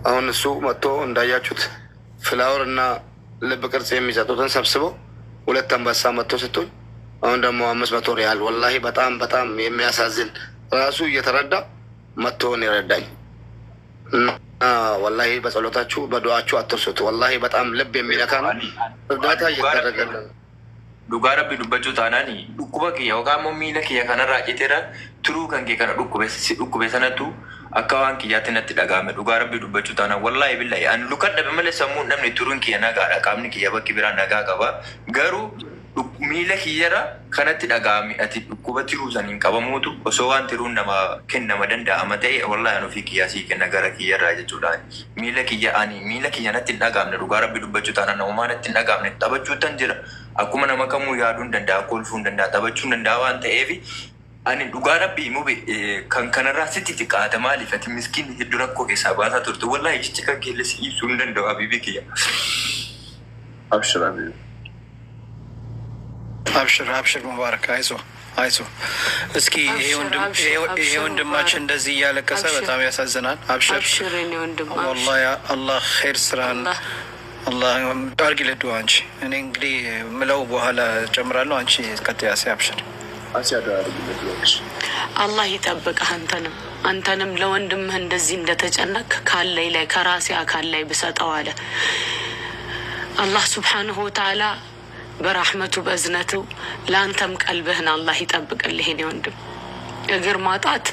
አሁን እሱ መጥቶ እንዳያችሁት ፍላወር እና ልብ ቅርጽ የሚሰጡትን ሰብስበው 2 አንበሳ መጥቶ ስጡኝ። አሁን ደግሞ 500 ሪያል ወላሂ በጣም በጣም የሚያሳዝን ራሱ እየተረዳ መጥቶን ይረዳኝ። ወላሂ በጸሎታችሁ በዱዓችሁ አትርሱት። ወላሂ በጣም ልብ የሚነካ ነው። እርዳታ እየተደረገልን dhugaa rabbi dubbachuu taanaani dhukkuba kiyya yookaan immoo miila kiyya kanarraa citeera turuu kan kee kana dhukkube sanattu akka waan kiyyaatti natti dhagahame dhugaa rabbi dubbachuu taanaan wallaahi billahi an lukan dhabe malee sammuun namni turuun kiyya nagaadha qaamni kiyya bakki biraa nagaa qaba garuu miila kiyyarra kanatti dhagahame ati dhukkuba tiruu saniin qabamuutu osoo waan tiruun nama kennama danda'ama ta'e wallaahi an ofii kiyyaa sii kenna gara kiyyarraa jechuudha. Miila kiyya natti hin dhagahamne dhugaa rabbi dubbachuu taanaan namumaa natti hin dhagahamne taphachuu tan jira. Akkuma nama kamuu yaaduu hin danda'a, kolfuu hin danda'a, taphachuu hin danda'a waan ta'eef ani dhugaa rabbii mube kan kanarraa sitti xiqqaata maaliif ati miskiin hedduu rakkoo keessaa baasaa turte wallaahi jecha kan keellesi ibsuu hin danda'u habiibii kiyya. Abshir habiibi. Abshir ሙባረክ አይዞ እስኪ ይሄ ወንድማችን እንደዚህ እያለቀሰ በጣም ያሳዝናል። አብሽር ወላሂ አላህ ኸይር ስራን አላህ አርግልህ ዱዓ አንቺ እኔ እንግዲህ ምለው በኋላ ጨምራለሁ። አንቺ ቀጥያሲ አብሽር አላህ ይጠብቅህ። አንተንም ለወንድምህ እንደዚህ እንደተጨነቅ ካለይ ላይ ከራሴ አካል ላይ ብሰጠው አለ አላህ ሱብሓነሁ ወተዓላ በረሕመቱ በእዝነቱ ለአንተም ቀልብህን አላህ ይጠብቅልህ። የኔ ወንድም እግር ማጣት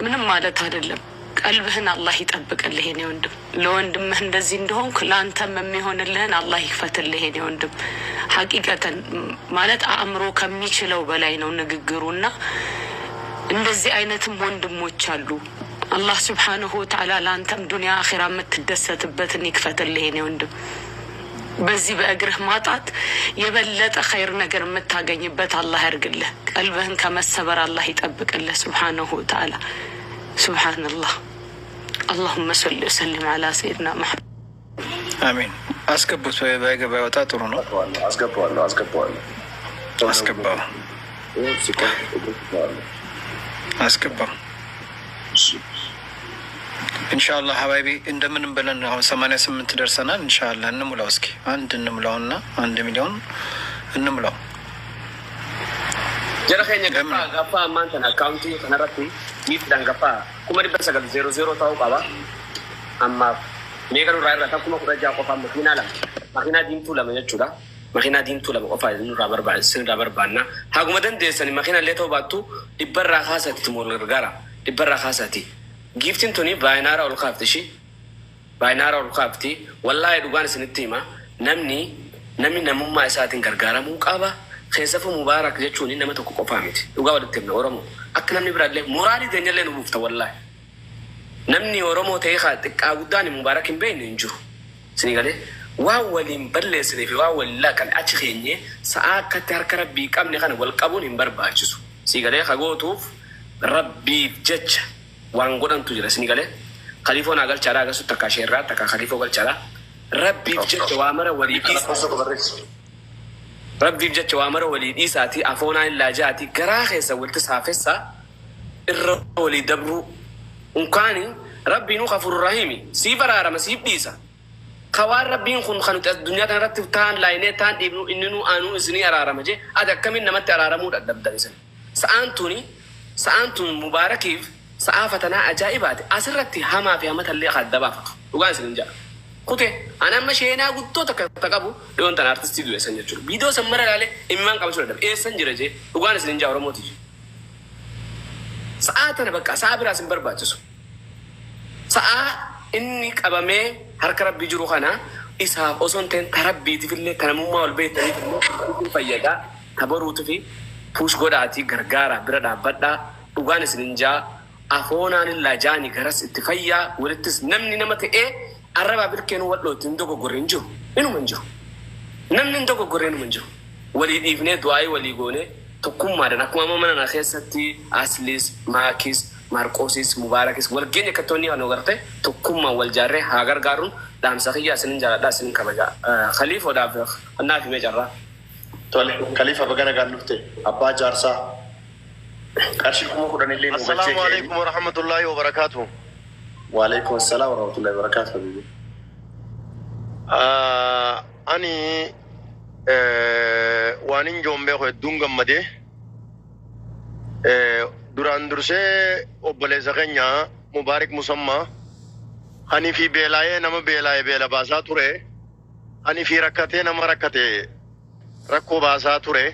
ምንም ማለት አይደለም። ቀልብህን አላህ ይጠብቅልህ የኔ ወንድም። ለወንድምህ እንደዚህ እንደሆንክ ለአንተም የሚሆንልህን አላህ ይክፈትልህ የኔ ወንድም። ሐቂቀተን ማለት አእምሮ ከሚችለው በላይ ነው ንግግሩና እንደዚህ አይነትም ወንድሞች አሉ። አላህ ሱብሓነሁ ወተዓላ ለአንተም ዱንያ አኺራ የምትደሰትበትን ይክፈትልህ የኔ ወንድም። በዚህ በእግርህ ማጣት የበለጠ ኸይር ነገር የምታገኝበት አላህ ያርግልህ። ቀልብህን ከመሰበር አላህ ይጠብቅልህ ሱብሓነሁ ወተዓላ። ሱብሓነላህ اللهم صل وسلم على سيدنا محمد አሚን። አስገቡት ባይገባ ይወጣ ጥሩ ነው። አስገባው ኢንሻአላህ ሀባይቢ እንደምንም ብለን አሁን 88 ደርሰናል። ኢንሻአላህ እንሙላው። እስኪ አንድ እንሙላውና 1 ሚሊዮን እንሙላው። ጀረኸኝ ገፋ ማንተና አካውንቲ ከነራቲ ሚፍዳን ገፋ ኩመሪ በሰገል 00 ታው ቀባ አማ ሜገሩ ራይራ ታኩማ ኩረጃ ቆፋ መኪና ዲንቱ ለመየቹዳ መኪና ዲንቱ ለመቆፋ ስንራ በርባና ሀጉመደን ደሰኒ መኪና ሌተው ባቱ ይበራ ካሰቲ ትሞር ጋራ ይበራ ካሰቲ ጊፍቲን ቶኒ ባይናራ ኦልካፍቲ ባይናራ ኦልካፍቲ ወላሂ ዱጋን ስንቲማ ነምኒ ነሙማ እሳትን ገርጋራሙ ቀባ ከሰፉ ሙባረክ ጀቹኒ ነመተ ቆፋሚት ዱጋ ወልተና ኦሮሞ አክናኒ ብራለ ሞራሊ ደኛለ ነው ሙፍታ ወላሂ ነምኒ ኦሮሞ ተይኻ ጥቃ ጉዳኒ ሙባረክን በይን እንጁ ስኒጋለ ዋወሊን በለስኒ ፊ ዋወላ ከን አችኸኝ ሰዓ ከተርከረ ቢቀምኒ ከነ ወልቀቡን ይንበርባችሱ ሲጋለ ከጎቱፍ ረቢ ጀች ዋንጎዳንቱ ጅራ ስኒጋለ خليفون አገል ቻራ ገሱ ተካሸራ ተካ خليፎ ገል ቻራ ረቢ ጀች ዋመረ ወሊዲስ ربي بجت وامر وليد إساتي أفونا إلا جاتي كراخي سويت سافسا الرولي دبرو وكاني ربي نو غفور رحيم سيفر أرام سيف ديسا خوار ربي نخون خنوت الدنيا تنرتب تان لاينة تان ابنو إننو آنو إزني أرام جي أدا كمين نمت أرامو ردب دانسن سأنتون مباركيف سآفتنا أجائبات أسرتي هما في همت اللي أخذ دبافق وقال سنجا كوتي أنا مشينا قلتو تكابو لون تنا أرتستي دوي سنجر فيديو سمرة عليه إمام كم سورة إيه سنجر جي وقال سنجا ورموتي ساعتنا بقى ساعة براسم برباجسو ساعة إني كابامي هركرب بيجرو خنا إسحاق أصلا تين تربي تفيلة تنموما والبيت تني فيجا تبروت في فوش قداتي غرغارة بردا بدا وقال سنجا أفونا للاجاني غرس اتفيا ولتس نمني نمت إيه araba birkenu wallo tindogo gorenjo inu manjo namnin dogo gorenu manjo wali ibne duai wali gone to kuma da nakuma mamana na khesati aslis makis marqosis mubarakis wal gene katoni ano garte to kuma wal jarre hagar garun dam sakhiya sinin jara da sinin kabaja khalifa da anna fi mejarra to khalifa bagana ganufte abba jarsa karshi kuma kudanille no bace assalamu alaikum wa rahmatullahi wa barakatuh وعليكم السلام ورحمة الله وبركاته حبيبي. أني وانين جوم بيخو دونغ مدي duraan dursee obboleessa keenya Mubaarik Musammaa hani fi beelaayee nama beelaayee beela baasaa ture hani fi rakkatee nama rakkate rakkoo baasaa ture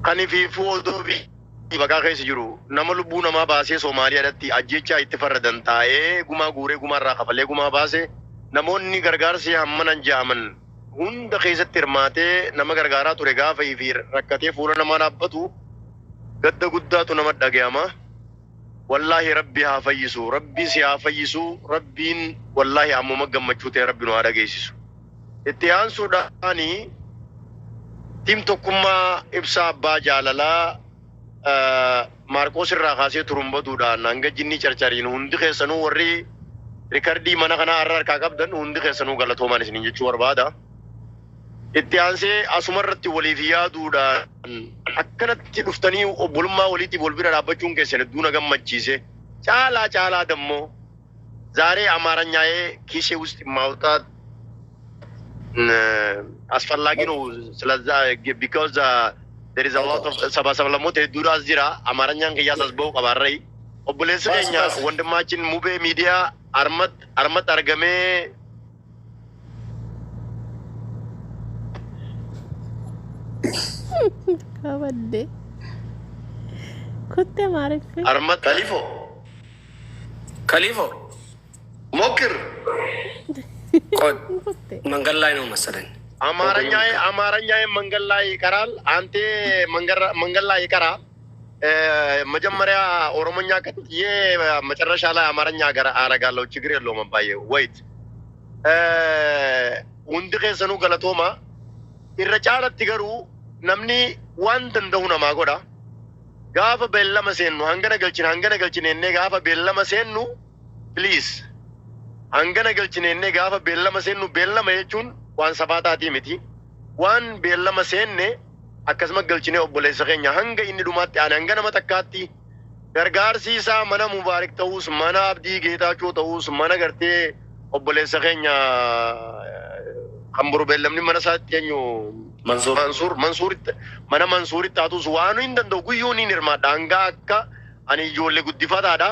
hani fi fuudhoofi bakka keessa jiru nama lubbuu namaa baasee Soomaaliyaadhaatti ajjechaa itti farradan taa'ee gumaa guuree gumaarraa kafalee gumaa baasee namoonni gargaarsi hammanan jaaman hunda keessatti hirmaatee nama gargaaraa ture gaafa fi rakkatee fuula namaa dhaabbatu gadda guddaatu nama dhagayama. Wallahi rabbi haa fayyisu, rabbi si haa fayyisu, rabbiin wallahi ammuma gammachuu ta'e rabbi nu haa dhageessisu. Itti aansuudhaani tiim tokkummaa ibsaa abbaa jaalalaa Maarqoos irraa kaasee turumbaduudhaan hanga jinni carcariin hundi keessanuu warri rikardii mana kanaa harkaa qabdan hundi keessanuu galatoomaan isiniin jechuu barbaada. Itti aansee asumarratti waliif yaaduudhaan akkanatti dhuftanii obbolummaa waliitiif wal bira dhaabbachuun keessan hedduu na gammachiise. Caalaa dammoo ዛሬ አማርኛዬ ኪሴ ውስጥ ማውጣት አስፈላጊ ነው። ስለዛ because there is a lot of ሰባሰብ ለሞት ዱራ ዝራ አማርኛን ከያሳስበው ቀባረይ ኦብሌስ ከኛ ወንድማችን ሙቤ ሚዲያ አርመት አርገሜ kabadde kutte maarife አርመት ከሊፎ ሞክር መንገድ ላይ ነው መሰለኝ። አማርኛዬ መንገድ ላይ ይቀራል። አንተ መንገድ ላይ ይቀራል። መጀመሪያ ኦሮሞኛ ቀጥዬ መጨረሻ ላይ አማርኛ አረጋለሁ። ችግር የለውም አባዬ። ወይት ሁንዲ ኬሰኑ ገለቶማ ኢረጫለት ይገሩ ነምኒ ዋንት እንደሁ ነማ ጎዳ ጋፈ ቤለመ ሴኑ hangana galchine enne gafa beellama seennu please hangana galchine enne gafa beellama seennu beellama jechuun waan safaataati miti waan beellama seenne akkasuma galchine obboleessa keenya hanga inni dhumaatti aan hangana matakkaatti gargaarsiisaa mana Mubaarik ta'uus mana Abdii Geetaachoo ta'uus mana gartee obboleessa keenya hamburu beellamni mana isaatti eenyu Mansuur mana Mansuuritti taatus waan hin danda'u guyyuun hin hirmaadha hanga akka ani ijoollee guddifataadha.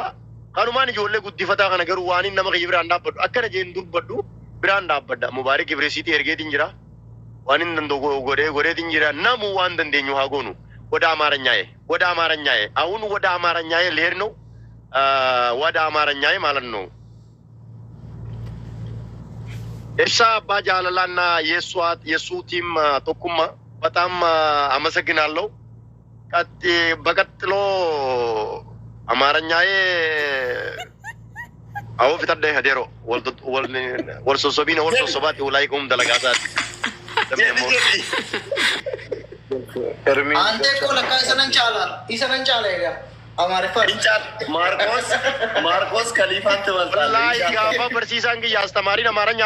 Kanumaan ijoollee guddifataa kana garuu waan hin nama kiyya biraan dhaabbadhu akkana jeen dubbadhu biraan dhaabbadha. Mubaarik Ibreesiitii ergeetiin jira waan hin danda'u godheetiin jira namu waan dandeenyu haa goonu. ወደ አማርኛዬ አሁን ወደ አማርኛዬ ልሄድ ነው። ወደ አማርኛዬ ማለት ነው። እርሻ አባ ጃለላና የሱ ቲም ቶኩማ በጣም አመሰግናለሁ። በቀጥሎ አማርኛዬ አዎ ፍታደ ሄደሮ ወልሶሶቢነ ወልሶሶባት ወላይኩም ደለጋታት አንተ እኮ ለካ ኢሰነን ቻላ ያ አማርፋ እንጫል ማርቆስ ከሊፋን ትበልጣለህ። ላይ ጋፋ በርሲሳን ግን ያስተማሪን አማርኛ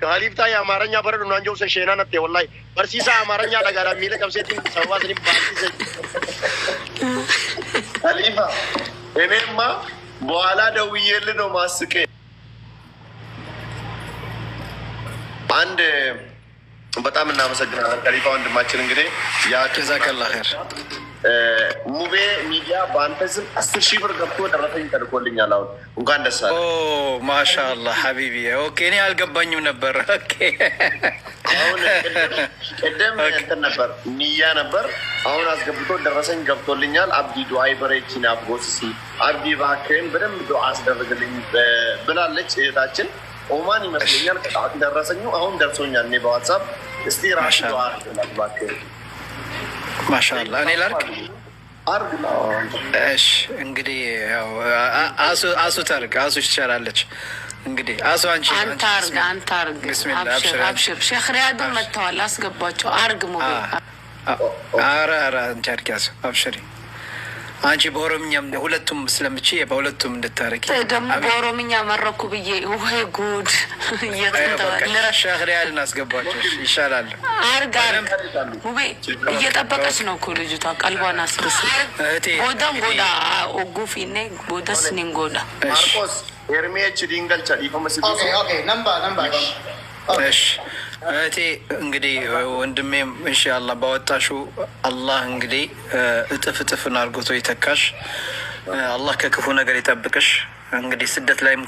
ከሊፍታ የአማርኛ በረዱ ነው አንጆ ሰሸና ነቴ ወላይ በርሲሳ አማርኛ ለጋራ ሚለ ከብሴቲን ሰዋስኒ ባርሲሰ ከሊፋ እኔማ በኋላ ደውዬልህ ነው ማስቄ አንድ በጣም እናመሰግናለን ከሊፋ ወንድማችን። እንግዲህ ያ ጀዛከላህ ኸይር ሙቤ ሚዲያ በአንተ ስም 10,000 ብር ገብቶ ደረሰኝ ተልኮልኛል። አሁን እንኳን ደስ አለ። ማሻአላህ ሀቢቢ። ኦኬ እኔ አልገባኝም ነበር። ኦኬ አሁን ቅድም እንትን ነበር ንያ ነበር። አሁን አስገብቶ ደረሰኝ ገብቶልኛል። አብዲ ዱአይ በሬችን አብጎስሲ አብዲ ባከን በደንብ ዱአ አስደርግልኝ ብላለች እህታችን ኦማን ይመስለኛል። ደረሰኙ አሁን ደርሶኛል። እኔ በዋትስአፕ እስቲ ራሽ ዱአ አድርግልኝ። ማሻአላህ እኔ ላርግ እሺ። እንግዲህ ያው አሱ ታርግ አሱ ትችላለች። እንግዲህ አሱ አንተ አርግ ቢስሚላህ አብሽር ሼክ ሪያድ መጥተዋል። አስገባቸው አርግ ሙቤ አረ አንተ አርግ አሱ አብሽሪ አንቺ በኦሮምኛም ሁለቱም ስለምችይ በሁለቱም እንድታረቂ ደግሞ በኦሮምኛ መረኩ ብዬ ወይ ጉድ ሻህሪያል እናስገባቸው ይሻላል። አርጋር ሙቤ እየጠበቀች ነው እኮ ልጅቷ ቀልቧን አስርስ ቦዳም ቦዳ ኦጉፊኔ ቦዳስ ኒንጎዳ ማርቆስ ኤርሜች ዲንገልቻ ዲፎመስ ኦኬ ነምባ እሺ እህቴ እንግዲህ ወንድሜም ኢንሻአላህ ባወጣሹ አላህ እንግዲህ እጥፍ አድርጎ ይተካሽ። አላህ ከክፉ ነገር ይጠብቅሽ። እንግዲህ ስደት ላይም